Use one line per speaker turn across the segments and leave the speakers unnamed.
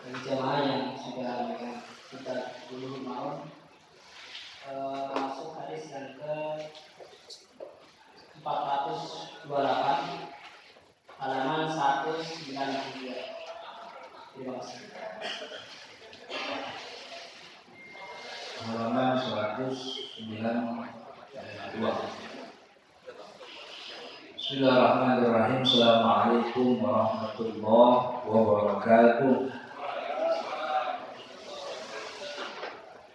Bagi jamaah yang sudah memegang kitab Bulughul Maram, masuk hadis yang ke 428 halaman 193. Terima kasih.
Halaman 192. Bismillahirrahmanirrahim. Assalamualaikum warahmatullahi wabarakatuh.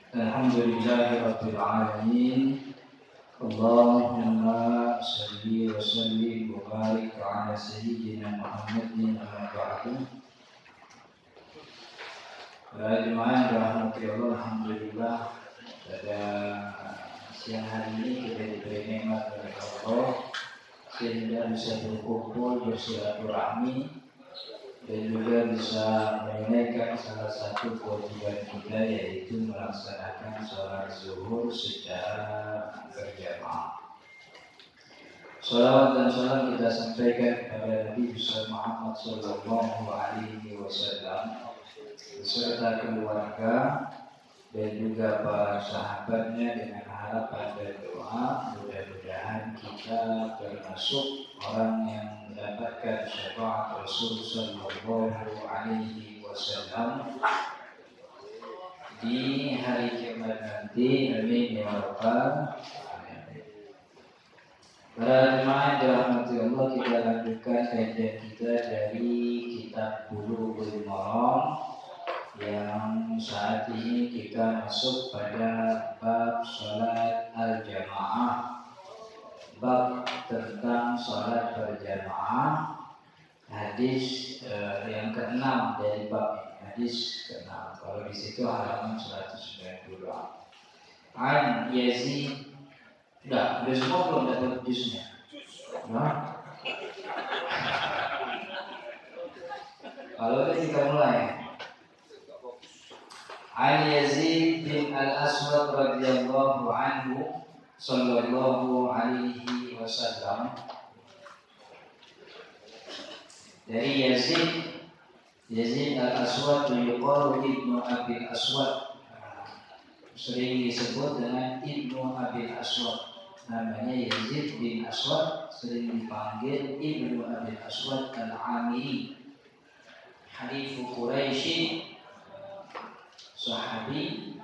Alhamdulillahirabbil alamin. Allahumma shalli wa sallim wa barik ala sayyidina Muhammadin wa ba'du. Para jemaah yang dirahmati Allah, alhamdulillah pada siang hari ini kita diberi nikmat oleh Allah sehingga bisa berkumpul bersilaturahmi dan juga bisa menunaikan salah satu kewajiban kita, yaitu melaksanakan sholat zuhur secara berjamaah. Salawat dan salam kita sampaikan kepada Nabi besar Muhammad Sallallahu Alaihi Wasallam beserta keluarga dan juga para sahabatnya, dengan harapan dan doa mudah-mudahan kita termasuk orang yang mendapatkan syafaat Rasul Sallallahu Alaihi Wasallam di hari kiamat nanti. Amin ya rabbal alamin. Para jemaah yang dirahmati Allah, kita lanjutkan kajian kita dari kitab Bulughul Maram yang saat ini kita masuk pada bab salat al-jamaah, bab tentang salat berjamaah, hadis yang ke-6 dari bab ini, hadis ke-6. Kalau di situ halaman 192. An Yazid, udah semua belum dapat jusnya? Nah, kalau kita mulai. An Yazid bin Al-Aswad radhiyallahu anhu sallallahu alaihi wasallam. Dari Yazid Al-Aswad yuqalu Ibnu Abil Aswad, sering disebut dengan Ibnu Abil Aswad. Namanya Yazid bin Aswad, sering dipanggil Ibnu Abil Aswad Al-Amiri, halifu Quraisy, sahabi.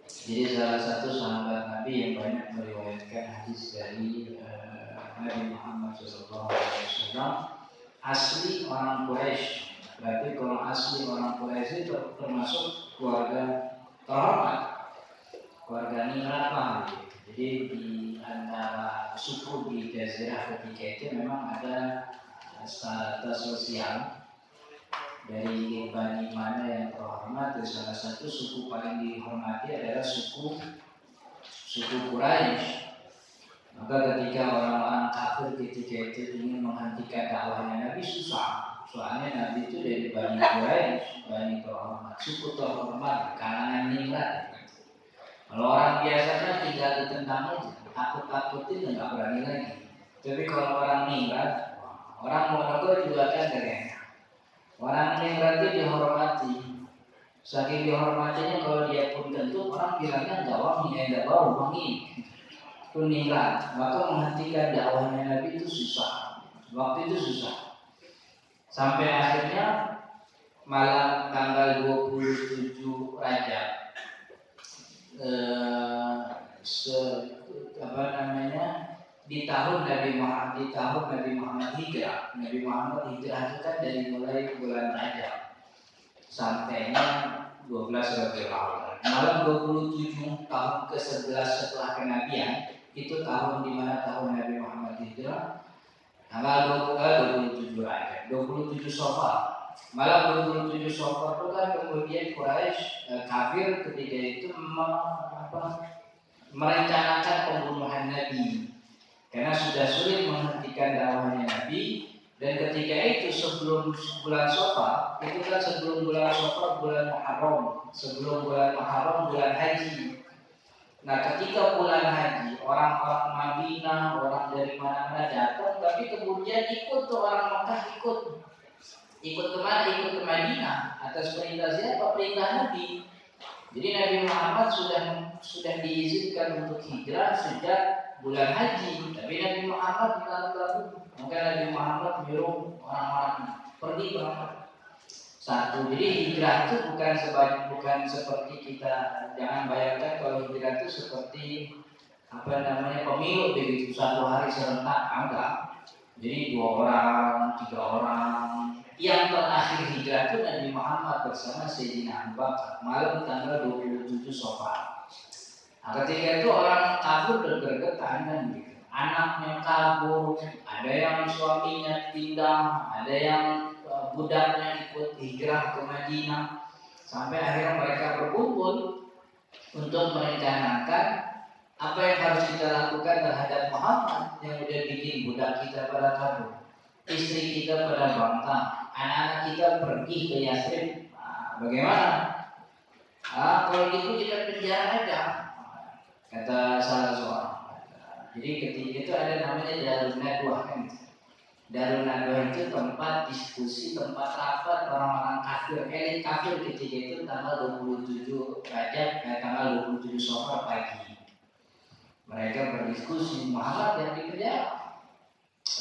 Jadi salah satu sahabat Nabi yang banyak meriwayatkan hadis dari Nabi Muhammad SAW. Asli orang Quraisy. Berarti kalau asli orang Quraisy itu termasuk keluarga terhormat, keluarga Nirapa. Jadi di antara suku di Jazirah ketika itu memang ada strata sosial. Dari Bani mana yang terhormat, salah satu suku paling dihormati adalah suku Quraisy. Maka ketika orang-orang kafir ketika itu ingin menghentikan dakwahnya Nabi, susah. Soalnya Nabi itu dari Bani Quraisy, Bani terhormat, suku terhormat, kalangan ningrat. Kalau orang biasanya tinggal ditentang aja, takut-takutin nggak berani lagi. Tapi kalau orang ningrat, orang Monogor juga kan keren. Orang yang berarti dihormati. Saking dihormatinya, kalau dia pun tentu orang bilangnya enggak wangi, enggak bau, wangi. Kuningrat. Maka menghentikan dakwahnya Nabi itu susah. Waktu itu susah. Sampai akhirnya malam tanggal 27 Rajab di tahun Nabi Muhammad hijrah. Nabi Muhammad hijrah itu kan dari mulai bulan Rajab sampainya 12 Rabiul Awal. Malam 27 tahun ke-11 setelah kenabian, itu tahun di mana tahun Nabi Muhammad hijrah. Tanggal 27 Rajab, 27 Safar. Malam 27 Safar itu kan kemudian Quraisy kafir ketika itu merencanakan pembunuhan Nabi. Karena sudah sulit menghentikan dakwahnya Nabi. Dan ketika itu sebelum bulan Safar, itu kan sebelum bulan Safar bulan Muharram, sebelum bulan Muharram bulan haji. Nah ketika bulan haji, orang-orang Madinah, orang dari mana-mana datang, tapi kemudian ikut tuh orang Mekah ikut. Ikut kemana? Ikut ke Madinah. Atas perintah siapa? Perintah Nabi. Jadi Nabi Muhammad sudah diizinkan untuk hijrah sejak bulan haji. Tapi Nabi Muhammad dilarang. Maka Nabi Muhammad menyuruh orang-orang pergi berangkat. Satu, jadi hijrah itu bukan seperti kita, jangan bayangkan kalau hijrah itu seperti pemilu begitu, satu hari serentak, enggak. Jadi 2 orang, 3 orang. Yang terakhir hijrah itu Nabi Muhammad bersama Sayyidina Abu Bakar malam tanggal 27 Safar. Nah, ketika itu orang kabur bergergetan kan gitu. Anaknya kabur, ada yang suaminya pindah, ada yang budaknya ikut hijrah ke Madinah. Sampai akhirnya mereka berkumpul untuk merencanakan apa yang harus kita lakukan terhadap Muhammad yang udah bikin budak kita pada kabur, istri kita pada bangkang, anak-anak kita pergi ke Yathrib. Bagaimana? Kalau gitu kita penjara aja, kata salah seorang. Jadi ketika itu ada namanya Darun Nadwah kan. Darun Nadwah itu tempat diskusi, tempat rapat orang-orang kafir, elit kafir ketika itu tanggal 27 Rajab, tanggal 27 Safar pagi. Mereka berdiskusi, Muhammad yang dipenjara.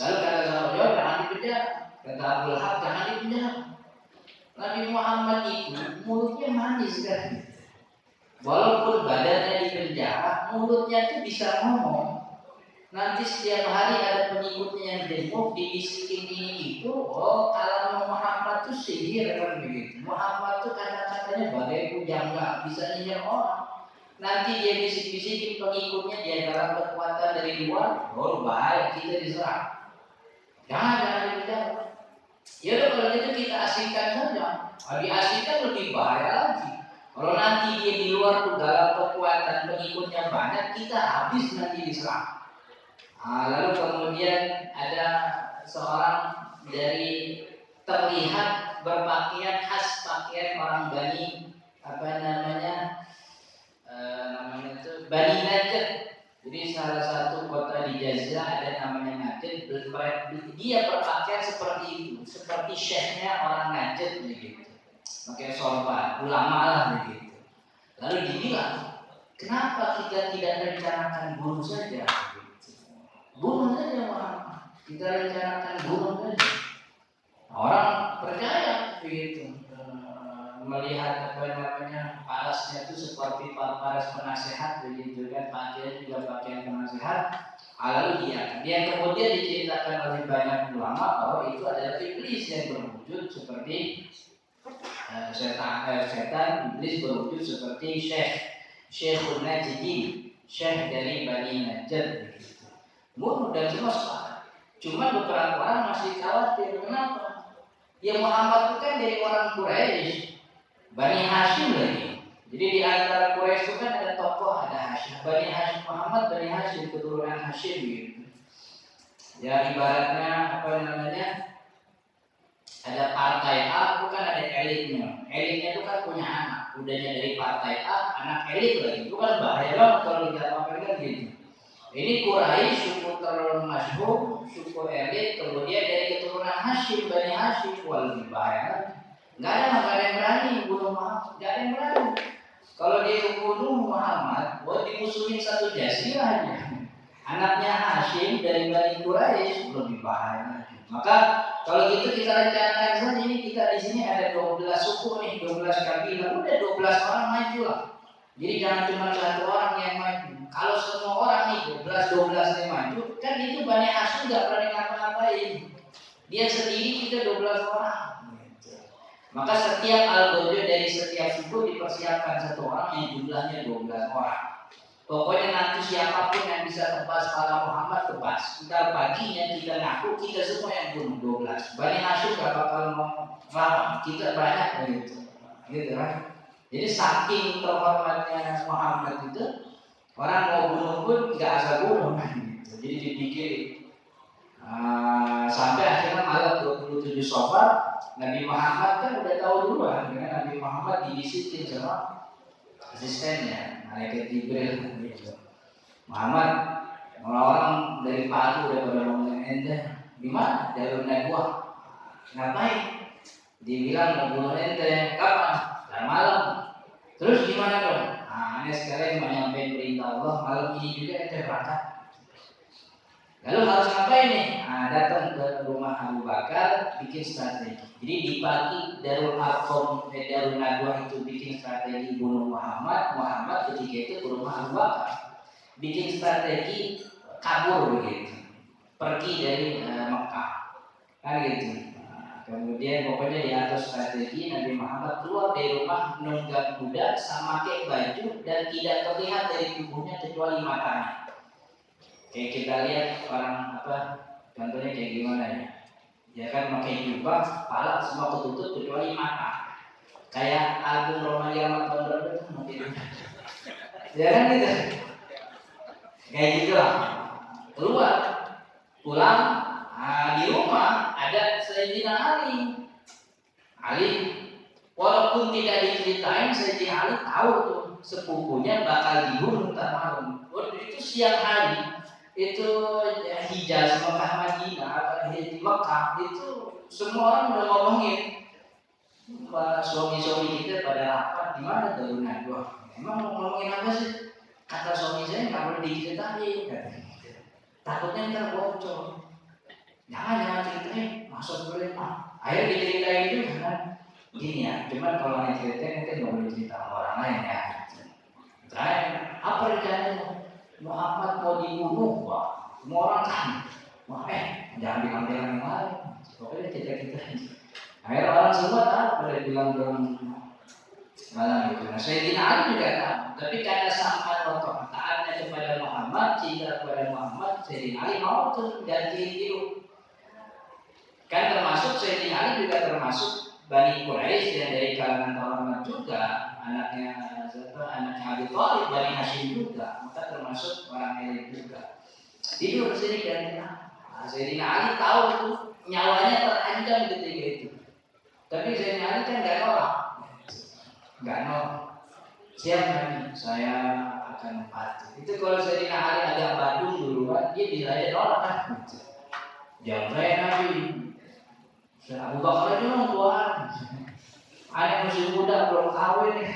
Lalu kata sahabat, jangan dipenjara. Kata Abu Lahab, jangan dipenjara. Nabi Muhammad itu mulutnya manis kan. Walaupun badannya dipenjara, mulutnya itu bisa ngomong. Nanti setiap hari ada pengikutnya yang demo dibisikin ini itu, oh kalau Muhammad itu sihir kan begitu. Muhammad itu kata-katanya bagai pujangga, bisa nyihir orang. Nanti dia bisik-bisikin pengikutnya, dia dalam kekuatan dari luar, oh bahaya kita diserang. Jangan dipenjara. Ya udah kalau gitu kita asingkan saja. Diasingkan lebih bahaya lagi. Kalau nanti dia di luar tuh dalam kekuatan pengikutnya banyak, kita habis nanti diserang. Lalu kemudian ada seorang dari terlihat berpakaian khas pakaian orang Bani Bani Najd. Jadi salah satu kota di Jazirah ada namanya Najd. Dia berpakaian seperti itu, seperti syekhnya orang Najd begitu. Pakai sorban, ulama lah begitu. Lalu dibilang, kenapa kita tidak rencanakan bunuh saja? Bunuh saja orang. Kita rencanakan bunuh saja. Orang percaya begitu. Melihat parasnya itu seperti paras penasehat begitu kan, pakaian juga pakaian penasehat. Lalu dia kemudian diceritakan oleh banyak ulama bahwa itu adalah iblis yang berwujud seperti setan iblis berwujud seperti Syekhun Najdin, syekh dari Bani Najd begitu. Bunuh dan semua sepakat. Cuma beberapa orang masih khawatir. Kenapa? Ya Muhammad itu kan dari orang Quraisy, Bani Hashim lagi. Jadi di antara Quraisy itu kan ada tokoh, ada Hashim. Bani Hashim Muhammad, Bani Hashim, keturunan Hashim gitu. Ya ibaratnya ada partai A, itu kan ada elitnya. Elitnya itu kan punya anak. Udahnya dari partai A, anak elit lagi. Itu kan bahaya banget kalau kita pamerkan gitu. Ini Quraisy, suku termasyhur, suku elit, kemudian dari keturunan Hashim, Bani Hashim, lebih bahaya. Nggak ada yang berani bunuh Muhammad, nggak ada yang berani. Kalau dia bunuh Muhammad, buat dimusuhin satu jazirah aja. Anaknya Hashim dari Bani Quraisy lebih bahaya. Maka kalau gitu kita rencanakan saja ini, kita di sini ada 12 suku nih, 12 kabilah, udah 12 orang maju lah. Jadi jangan cuma satu orang yang maju. Kalau semua orang nih 12 yang maju, kan itu Bani Hashim nggak berani ngapa-ngapain. Dia sendiri, kita 12 orang. Maka setiap algojo dari setiap suku dipersiapkan satu orang yang jumlahnya 12 orang. Pokoknya nanti siapapun yang bisa tebas kepala Muhammad tebas. Ntar paginya kita ngaku kita semua yang bunuh 12. Bani Hashim gak bakal ngelawan. Kita banyak begitu. Gitu kan? Jadi saking terhormatnya Muhammad itu, orang mau bunuh pun gak asal bunuh gitu. Jadi dipikir sampai akhirnya malam 27 Safar, Nabi Muhammad kan udah tahu duluan, karena Nabi Muhammad dibisikin sama asistennya, malaikat Jibril gitu. Muhammad, orang-orang dari pagi udah pada ngomongin ente, di mana Darun Nadwah? Ngapain? Dibilang mau bunuh ente, kapan? Ntar malam. Terus gimana dong? Nah, ini sekalian mau nyampein perintah Allah, malam ini juga ente berangkat. Lalu harus ngapain nih? Nah, datang ke rumah Abu Bakar, bikin strategi. Jadi di pagi Darul Arqam, Darul Nadwa itu bikin strategi bunuh Muhammad. Muhammad ketika itu ke rumah Abu Bakar, bikin strategi kabur begitu, pergi dari Mekah, kan gitu. Nah, kemudian pokoknya di atas strategi Nabi Muhammad keluar dari rumah menunggang kuda sama pakai baju dan tidak terlihat dari tubuhnya kecuali matanya. Kayak kita lihat orang apa, contohnya kayak gimana ya? Ya kan pakai jubah, kepala semua ketutup kecuali mata. Kayak Agung Romali Ahmad tahun berapa itu mungkin. Ya kan gitu. Kayak gitu lah. Keluar, pulang, di rumah ada Sayyidina Ali. Ali, walaupun tidak diceritain, Sayyidina Ali tahu tuh sepupunya bakal dibunuh ntar malam. Waktu itu siang hari. Itu Hijaz, Mekah, Madinah, di Mekah itu semua orang udah ngomongin, suami-suami kita pada rapat di mana Darul Nadwa. Emang mau ngomongin apa sih? Kata suami saya nggak boleh diceritain, takutnya ntar bocor. Jangan ceritain, masuk boleh mah. Akhirnya diceritain juga kan. Gini ya, cuman kalau nggak ceritain itu nggak boleh cerita sama orang lain ya. Saya apa rencananya? Muhammad mau dibunuh, wah, semua orang kan, wah jangan bilang-bilang yang lain, pokoknya kita. Akhirnya orang semua tahu, boleh bilang-bilang malam itu. Nah, Sayyidina Ali juga tahu, tapi karena sampai waktu taatnya kepada Muhammad, cinta kepada Muhammad, Sayyidina Ali mau tuh ganti hidup. Kan termasuk Sayyidina Ali juga termasuk Bani Quraisy yang dari kalangan Muhammad juga, anaknya Abi Thalib, Bani Hashim juga, maka termasuk orang elit juga. Tidur sini dan Sayyidina Ali tahu itu nyawanya terancam ketika itu. Tapi Sayyidina Ali kan nggak nolak. Siap Nabi, saya akan mati. Itu kalau Sayyidina Ali agak badung duluan, dia bisa aja nolak kan. Jangan saya Nabi. Abu Bakar aja mau tuan. Anak masih muda belum kawin nih.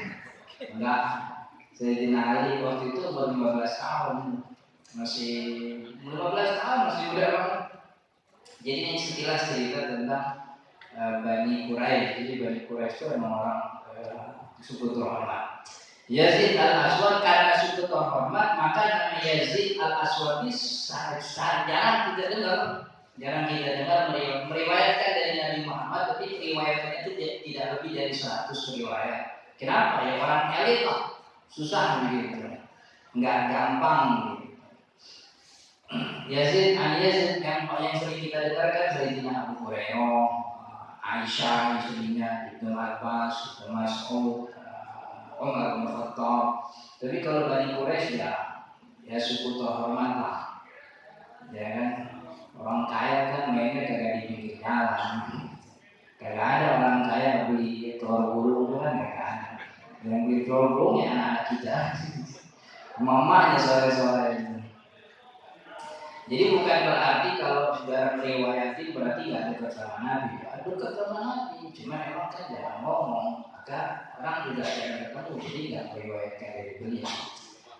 Enggak. Sayyidina Ali waktu itu baru 15 tahun. Masih 15 tahun masih muda banget. Jadi ini sekilas cerita tentang Bani Quraisy. Jadi Bani Quraisy itu memang orang suku terhormat. Yazid al-Aswad karena suku terhormat, maka nama Yazid al-Aswad ini jarang kita dengar. Jarang kita dengar meriwayatkan dari Nabi Muhammad, tapi riwayatnya itu tidak lebih dari 100 riwayat. Kenapa? Ya orang elit lah, susah begitu, nggak gampang gitu. Yazid yang paling sering kita dengarkan Sayyidina Abu Hurairah, Aisyah istrinya, Ibnu Abbas, Ibnu Mas'ud, Umar bin Khattab. Tapi kalau Bani Quraisy ya suku terhormat lah, ya kan. Orang kaya kan mainnya kagak di pinggir jalan. Kagak ada orang kaya beli telur gulung kan kagak ada. Yang beli telur gulung ya anak kita. Mamanya sore-sore itu. Jadi bukan berarti kalau saudara meriwayati berarti nggak dekat sama Nabi. Dekat sama Nabi, cuma emang kan jarang ngomong. Maka orang juga jarang ketemu, jadi nggak meriwayatkan dari beliau.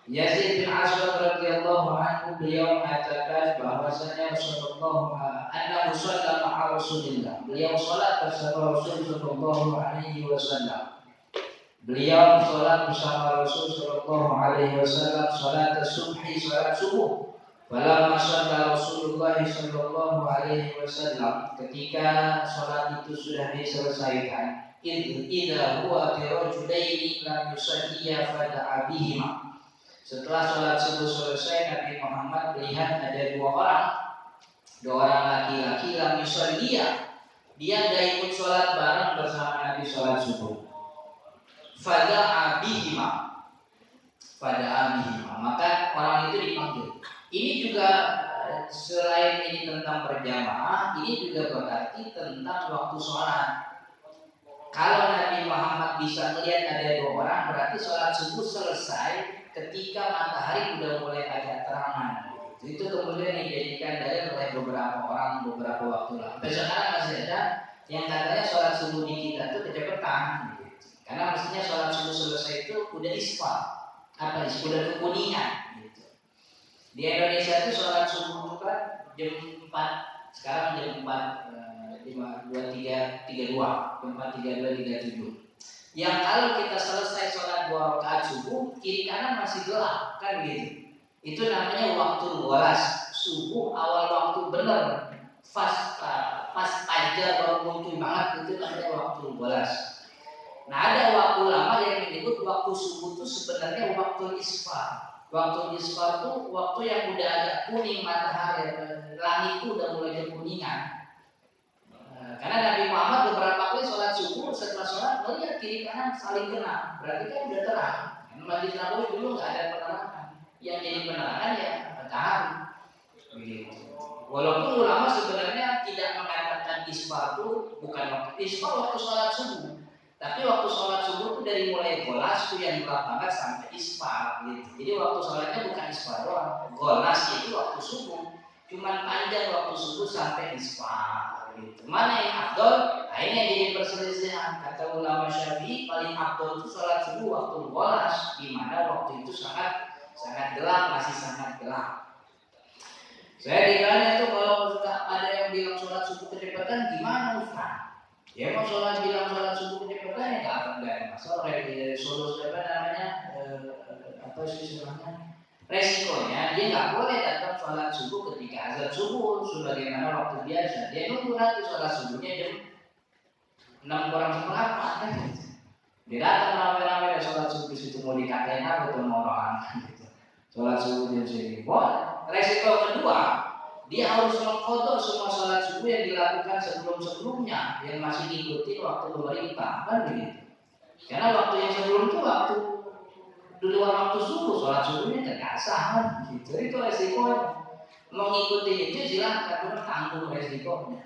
Yazid bin Aswad radhiyallahu anhu beliau mengatakan bahwasanya Rasulullah annahu shalla ma'a Rasulillah. Beliau salat bersama Rasul sallallahu alaihi wasallam. Beliau salat bersama Rasul sallallahu alaihi wasallam salat subhi, salat subuh. Falamma shalla Rasulullah sallallahu alaihi wasallam, ketika salat itu sudah diselesaikan, idza huwa bi rajulaini lam yusalliya fada'a bihima. Setelah sholat subuh selesai, Nabi Muhammad melihat ada dua orang laki-laki lam yusalliya. Dia tidak ikut sholat bareng bersama Nabi sholat subuh. Fada'a bihima. Maka orang itu dipanggil. Ini juga selain ini tentang berjamaah, ini juga berarti tentang waktu sholat. Kalau Nabi Muhammad bisa melihat ada dua orang, berarti sholat subuh selesai ketika matahari sudah mulai agak terangan. Itu kemudian dijadikan dalil oleh beberapa orang beberapa waktu lalu. Sampai sekarang masih ada yang katanya sholat subuh di kita tuh kecepatan gitu. Karena mestinya sholat subuh selesai itu udah isfar, apa sih, udah kekuningan gitu. Di Indonesia tuh sholat subuh itu kan jam 4, sekarang jam 4 5:23:32, jam 4:32:37. Yang kalau kita selesai sholat 2 rakaat subuh, kiri kanan masih gelap kan gitu. Itu namanya waktu golas subuh, awal waktu bener pas fajar baru muncul banget, itu namanya waktu golas. Nah, ada waktu lama yang menyebut waktu subuh itu sebenarnya waktu isfar. Waktu isfar itu waktu yang udah agak kuning matahari, langit itu udah mulai kekuningan. Karena Nabi Muhammad beberapa kali sholat subuh, setelah sholat melihat kiri kanan saling kena, berarti kan udah terang. Masjid Nabawi dulu nggak ada penerangan, yang jadi penerangan ya matahari. Begitu. Walaupun ulama sebenarnya tidak mengatakan isfar itu bukan waktu isfar, waktu sholat subuh. Tapi waktu sholat subuh itu dari mulai golas itu yang gelap banget sampai isfar gitu. Jadi waktu sholatnya bukan isfar doang. Golas itu waktu subuh, cuman panjang waktu subuh sampai isfar gitu. Mana yang afdol? Nah, ini yang jadi perselisihan. Kata ulama Syafi'i paling afdol itu sholat subuh waktu golas, di mana waktu itu sangat gelap, masih sangat gelap. Saya ditanya tuh kalau Ustaz ada yang bilang sholat subuh kecepatan gimana Ustaz? Ya mau bilang sholat subuh kecepatan ya nggak ada masalah. Solusi apa namanya apa istilahnya, resikonya dia nggak boleh datang sholat subuh ketika azan subuh sebagaimana waktu biasa. Dia nunggu nanti sholat subuhnya jam 6:45 kan? Dia datang ramai-ramai dan sholat subuh situ mau dikatain apa tuh mau orang gitu. Sholat subuh jam segini. Resiko kedua, dia harus mengkodok semua sholat subuh yang dilakukan sebelum-sebelumnya yang masih diikuti waktu pemerintah kan begitu. Karena waktu yang sebelum itu waktu di luar waktu subuh, sholat subuhnya tidak sah gitu. Itu resikonya. Mengikuti itu silakan, tanggung resikonya.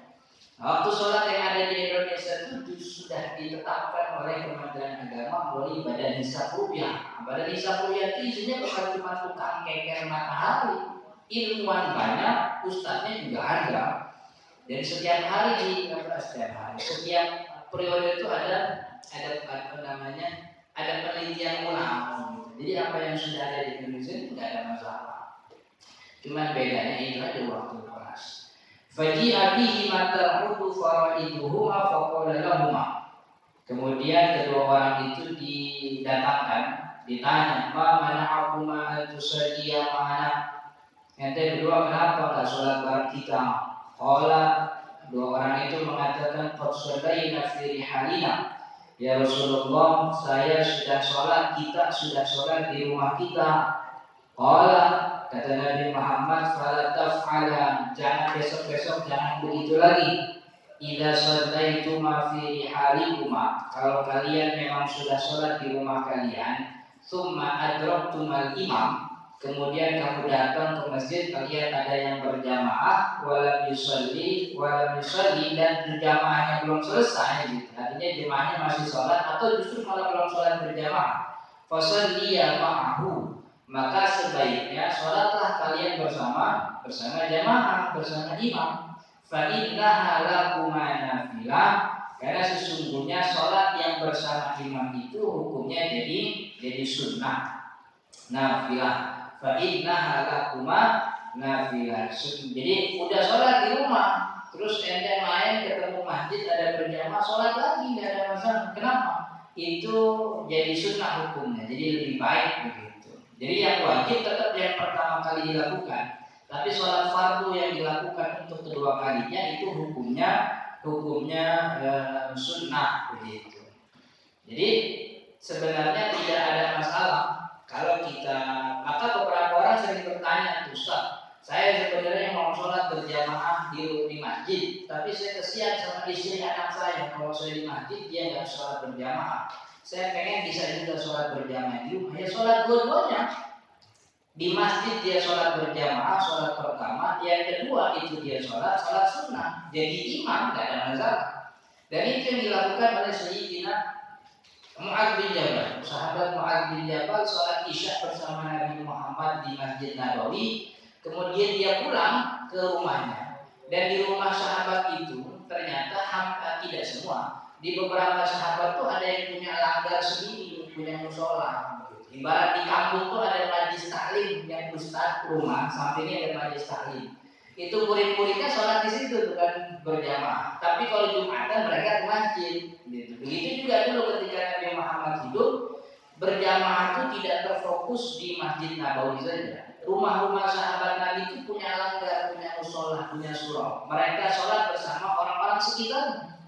Waktu sholat yang ada di Indonesia itu sudah ditetapkan oleh Kementerian Agama melalui Badan Hisab Rupiah. Badan Hisab Rupiah itu isinya bukan cuma tukang keker matahari. Ilmuwan banyak, ustadznya juga ada. Dan setiap hari setiap periode itu ada penelitian ulang. Jadi apa yang sudah ada di Indonesia itu tidak ada masalah. Cuma bedanya itu ada waktu kelas. Faji'a bihi matar'udu fara'iduhuma faqala lahuma. Kemudian kedua orang itu ditanya, ma mana'akuma tusalliya ma'ana. Ente berdua kenapa enggak sholat bareng kita? Qala, dua orang itu mengatakan qad shallaina fi rihalina. Ya Rasulullah, saya sudah sholat, kita sudah sholat di rumah kita. Qala, kata Nabi Muhammad, fala taf'ala, jangan besok-besok jangan begitu lagi. Idza shallaituma fi rihalikuma, kalau kalian memang sudah sholat di rumah kalian, tsumma adraktumal imam, kemudian kamu datang ke masjid, kalian ada yang berjamaah, walam yusalli dan berjamaahnya belum selesai gitu. Artinya jamaahnya masih sholat atau justru malah belum sholat berjamaah. Fasalliya ma'ahu, maka sebaiknya sholatlah kalian bersama jamaah, bersama imam. Fa innaha lakuma nafilah, karena sesungguhnya sholat yang bersama imam itu hukumnya jadi sunnah, nafilah. Fa innaha lakuma nafilah. Jadi udah sholat di rumah, terus ente main ketemu masjid ada berjamaah, sholat lagi nggak ada masalah. Kenapa? Itu jadi sunnah hukumnya, jadi lebih baik begitu. Jadi yang wajib tetap yang pertama kali dilakukan, tapi sholat fardu yang dilakukan untuk kedua kalinya itu hukumnya sunnah begitu. Jadi sebenarnya tidak ada masalah kalau kita. Maka beberapa orang sering bertanya, Ustaz, saya sebenarnya mau sholat berjamaah di masjid, tapi saya kesian sama istri anak saya. Kalau saya di masjid dia nggak sholat berjamaah. Saya pengen bisa juga sholat berjamaah di rumah. Ya sholat dua-duanya. Di masjid dia sholat berjamaah, sholat pertama, yang kedua itu dia sholat sunnah. Jadi imam nggak ada masalah. Dan itu yang dilakukan oleh Sayyidina Mu'adz bin Jabal. Sahabat Mu'adz bin Jabal sholat isya bersama Nabi Muhammad di Masjid Nabawi. Kemudian dia pulang ke rumahnya. Dan di rumah sahabat itu ternyata tidak semua. Di beberapa sahabat tuh ada yang punya langgar sendiri, punya musola. Ibarat di kampung tuh ada majlis taklim yang ustaz rumah, sampingnya ada majlis taklim. Itu murid-muridnya sholat di situ bukan berjamaah. Tapi kalau Jumatan mereka ke masjid. Gitu. Begitu juga dulu ketika Nabi Muhammad hidup, berjamaah itu tidak terfokus di Masjid Nabawi saja. Rumah-rumah sahabat Nabi itu punya langgar, punya musola, punya surau. Mereka sholat bersama orang-orang sekitarnya.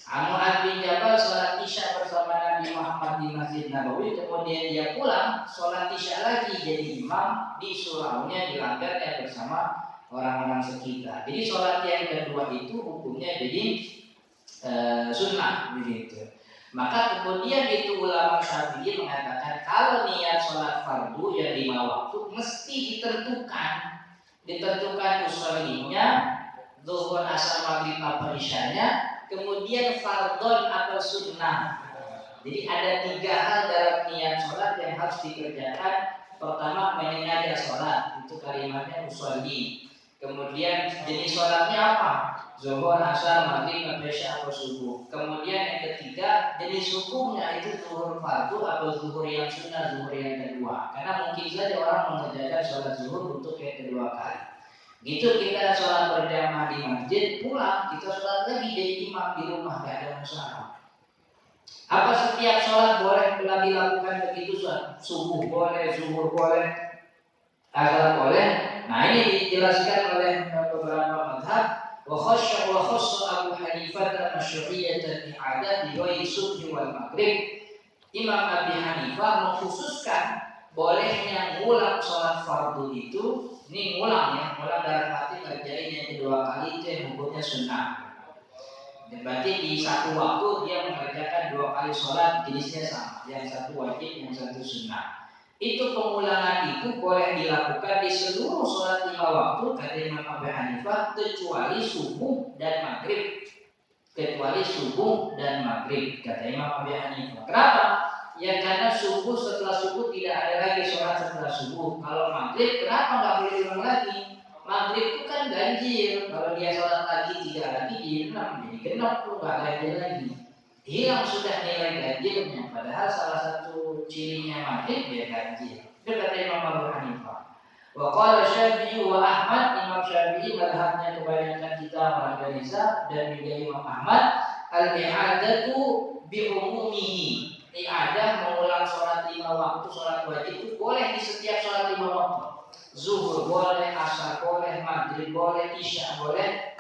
Mu'adz bin Jabal sholat isya bersama Nabi Muhammad di Masjid Nabawi, kemudian dia pulang sholat isya lagi jadi imam di suraunya, di langgarnya bersama orang-orang sekitar. Jadi sholat yang kedua itu hukumnya jadi sunnah begitu. Maka kemudian itu ulama Syafi'i mengatakan kalau niat sholat fardu yang 5 waktu mesti ditentukan usulinya, zuhur, asar, maghrib, apa isyanya, kemudian fardhon atau sunnah. Jadi ada 3 hal dalam niat sholat yang harus dikerjakan. Pertama, menyengaja sholat, itu kalimatnya usolli. Kemudian jenis sholatnya apa? Zuhur, asar, maghrib, isya atau subuh. Kemudian yang ketiga, jenis hukumnya itu zuhur fardu atau zuhur yang sunnah, zuhur yang kedua. Karena mungkin saja orang mengerjakan sholat zuhur untuk yang kedua kali. Gitu kita sholat berjamaah di masjid, pulang kita sholat lagi jadi imam di rumah, gak ada masalah. Apa setiap sholat boleh dilakukan begitu? Subuh boleh, zuhur boleh, asar boleh. Nah ini dijelaskan oleh beberapa mazhab. Wa khassa Abu Hanifah masyru'iyyatan i'adah di ghairi subhi wal maghrib. Imam Abi Hanifah mengkhususkan bolehnya ngulang sholat fardu itu. Ini ngulang ya, ngulang dalam arti ngerjain yang kedua kali itu yang hukumnya sunnah. Dan berarti di satu waktu dia mengerjakan 2 kali sholat jenisnya sama, yang satu wajib, yang satu sunnah. Itu pengulangan itu boleh dilakukan di seluruh sholat 5 waktu kata Imam Abu Hanifah kecuali subuh dan maghrib. Kecuali subuh dan maghrib kata Imam Abu Hanifah. Kenapa? Ya karena setelah subuh tidak ada lagi sholat setelah subuh. Kalau maghrib kenapa nggak boleh diulang lagi? Maghrib itu kan ganjil. Kalau dia sholat lagi 3 lagi jadi 6, jadi genap tuh nggak ganjil lagi. Hilang sudah nilai ganjilnya. Padahal salah satu cirinya maghrib dia ganjil. Itu kata Imam Abu Hanifah. Wa qala Syafi'i wa Ahmad. Imam Syafi'i madhabnya kebanyakan kita Mahdanisa dan juga Imam Ahmad, al-i'adatu bi umumihi. I'adah mengulang sholat 5 waktu, sholat wajib itu boleh di setiap sholat 5 waktu. Zuhur boleh, asar boleh, maghrib boleh, isya boleh,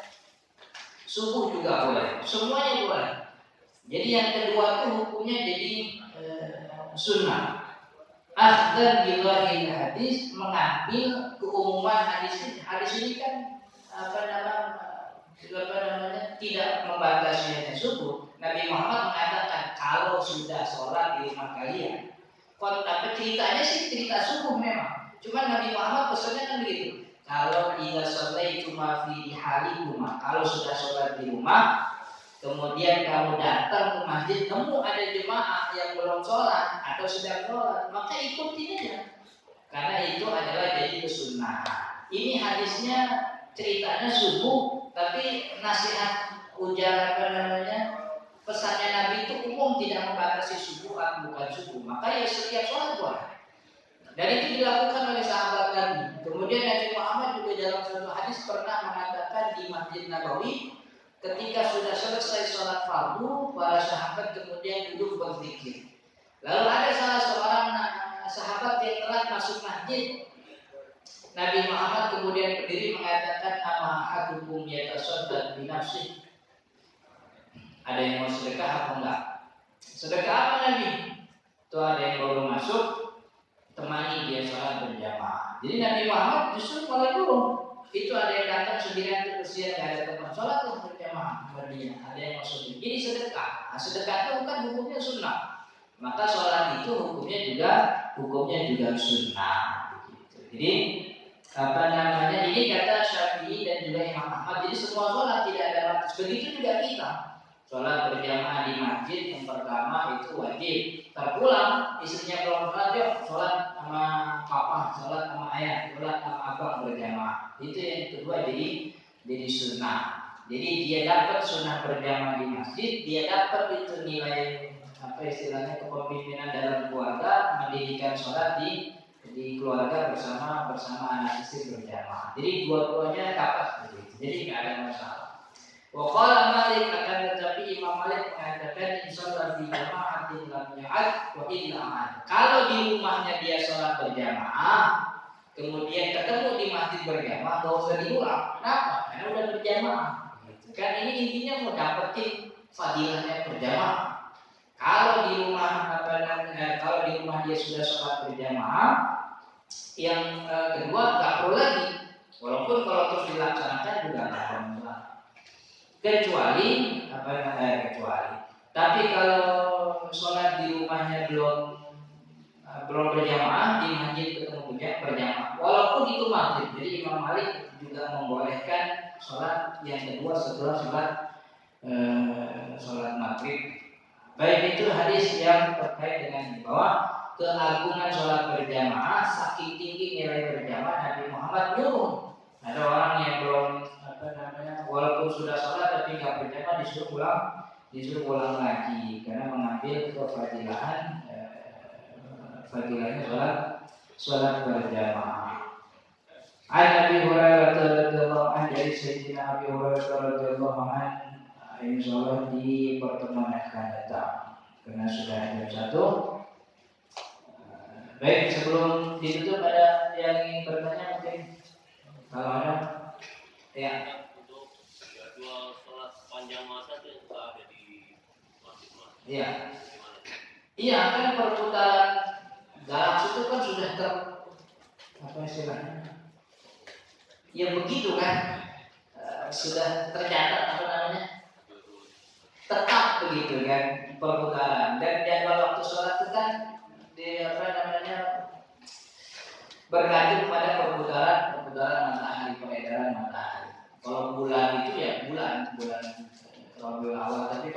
subuh juga boleh, semuanya boleh. Jadi yang kedua itu hukumnya jadi sunnah. Akhdar bilahil hadis, mengambil keumuman hadis ini. Hadis ini kan tidak membatasi hanya subuh. Nabi Muhammad mengatakan kalau sudah sholat di rumah kalian, tapi ceritanya sih cerita subuh memang. Cuma Nabi Muhammad pesannya kan begitu. Kalau ila sholaitu ma fi halikuma, kalau sudah sholat di rumah, kemudian kamu datang ke masjid, nemu ada jemaah yang belum sholat atau sedang sholat, maka ikutin aja. Karena itu adalah jadi sunnah. Ini hadisnya ceritanya subuh, tapi nasihat pesannya Nabi itu umum, tidak membatasi subuh atau bukan subuh. Maka ya setiap sholat boleh. Dan itu dilakukan oleh sahabat Nabi. Kemudian Nabi Muhammad juga dalam satu hadis pernah mengatakan di Masjid Nabawi, ketika sudah selesai sholat fardu, para sahabat kemudian duduk berzikir. Lalu ada salah seorang sahabat yang telah masuk masjid. Nabi Muhammad kemudian berdiri mengatakan, ama ahadukum yatasaddaq bi nafsihi. Ada yang mau sedekah apa enggak? Sedekah apa Nabi? Itu ada yang baru masuk, temani dia sholat berjamaah. Jadi Nabi Muhammad justru mulai dulu. Itu ada yang datang sendirian itu kesian, gak ada teman sholat lah berjamaah berdiri. Ada yang masuk. Jadi sedekah. Nah, sedekah itu bukan hukumnya sunnah. Maka sholat itu hukumnya juga sunnah. Begitu. Jadi ini kata Syafi'i dan juga Imam Ahmad. Jadi semua sholat tidak ada batas. Begitu juga kita. Sholat berjamaah di masjid yang pertama itu wajib. Terpulang istrinya belum sholat, yuk sholat sama papa, sholat sama ayah, sholat sama abang berjamaah. Itu yang kedua jadi sunnah. Jadi dia dapat sunnah berjamaah di masjid, dia dapat itu nilai apa istilahnya kepemimpinan dalam keluarga, mendirikan sholat di keluarga bersama anak istri berjamaah. Jadi dua-duanya dapat begitu. Jadi nggak ada masalah. Waqala Malik, akan tetapi Imam Malik mengatakan sholat di jamaatin lam ya'ad wa illa an. Kalau di rumahnya dia sholat berjamaah, kemudian ketemu di masjid berjamaah, gak usah diulang. Kenapa? Karena udah berjamaah. Kan ini intinya mau dapetin fadilahnya berjamaah. Kalau di rumah kalau di rumah dia sudah sholat berjamaah, yang kedua nggak perlu lagi. Walaupun kalau terus dilaksanakan juga nggak ada masalah. Kecuali tapi kalau sholat di rumahnya belum berjamaah, di masjid ketemu berjamaah, walaupun itu maghrib. Jadi Imam Malik juga membolehkan sholat yang kedua setelah sholat maghrib. Baik, itu hadis yang terkait dengan bahwa keagungan sholat berjamaah, saking tinggi nilai berjamaah, Nabi Muhammad nyuruh. Ada orang yang belum walaupun sudah sholat tapi nggak berjamaah, disuruh ulang lagi karena mengambil kefadilahan fadilahnya sholat berjamaah. Nabi Hurairah radhiyallahu anhu, dari Sayyidina Abi Hurairah radhiyallahu anhu, insyaallah di pertemuan akan datang karena sudah jam 1. Baik, sebelum ditutup ada yang ingin bertanya mungkin? Kalau ada, ya.
Untuk jadwal sholat panjang masa itu yang ada di masjid-masjid.
Iya. Iya, kan perputaran galaksi itu kan sudah apa istilahnya? Ya begitu kan, sudah tercatat apa namanya? Tetap begitu kan perputaran. Dan jadwal waktu sholat itu kan bergantung pada perputaran matahari, peredaran matahari. Kalau bulan itu ya bulan kalau bulan awal, tapi